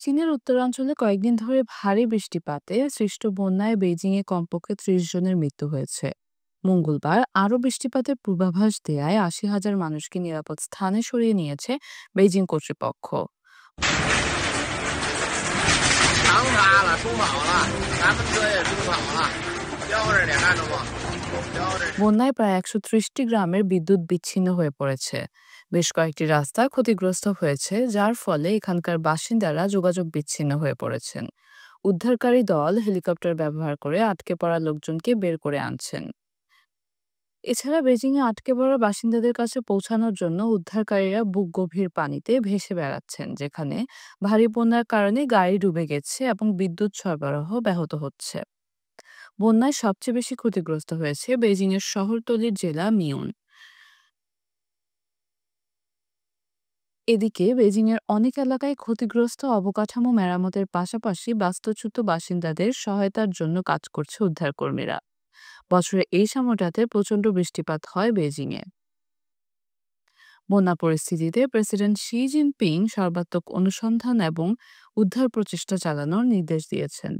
চীনের উত্তরাঞ্চলে কয়েকদিন ধরে ভারী বৃষ্টিপাতে সৃষ্ট বন্যায় বেইজিংয়ে কমপক্ষে ৩০ জনের মৃত্যু হয়েছে। মঙ্গলবার আরও বৃষ্টিপাতের পূর্বাভাস দেয়ায় ৮০,০০০ মানুষকে নিরাপদ স্থানে সরিয়ে নিয়েছে বেইজিং কর্তৃপক্ষ। 长塌了，冲跑了，咱们车也冲跑了，标着点，看着不？标着点。বন্যায় প্রায় ১৩০টি গ্রামের বিদ্যুৎ বিচ্ছিন্ন হয়ে পড়েছে। বেশ কয়েকটি রাস্তা ক্ষতিগ্রস্ত হয়েছে, যার ফলে এখানকার বাসিন্দারা যোগাযোগ বিচ্ছিন্ন হয়ে পড়েছেন। উদ্ধারকারী দল হেলিকপ্টার ব্যবহার করে আটকে পড়া লোকজনকে বের করে আনছেন। এছাড়া বেজিংয়ে আটকে পড়া বাসিন্দাদের কাছে পৌঁছানোর জন্য উদ্ধারকারীরা বুক গভীর পানিতে ভেসে বেড়াচ্ছেন, যেখানে ভারী বন্যার কারণে গাড়ি ডুবে গেছে এবং বিদ্যুৎ সরবরাহ ব্যাহত হচ্ছে। বন্যায় সবচেয়ে বেশি ক্ষতিগ্রস্ত হয়েছে বেজিংয়ের শহরতলির জেলা মিয়ুন। এদিকে বেজিংয়ের অনেক এলাকায় ক্ষতিগ্রস্ত অবকাঠামো মেরামতের পাশাপাশি বাস্তুচ্যুত বাসিন্দাদের সহায়তার জন্য কাজ করছে উদ্ধারকর্মীরা। বছরে এই সময়টাতে প্রচণ্ড বৃষ্টিপাত হয় বেজিংয়ে। বন্যা পরিস্থিতিতে প্রেসিডেন্ট শি জিনপিং সর্বাত্মক অনুসন্ধান এবং উদ্ধার প্রচেষ্টা চালানোর নির্দেশ দিয়েছেন।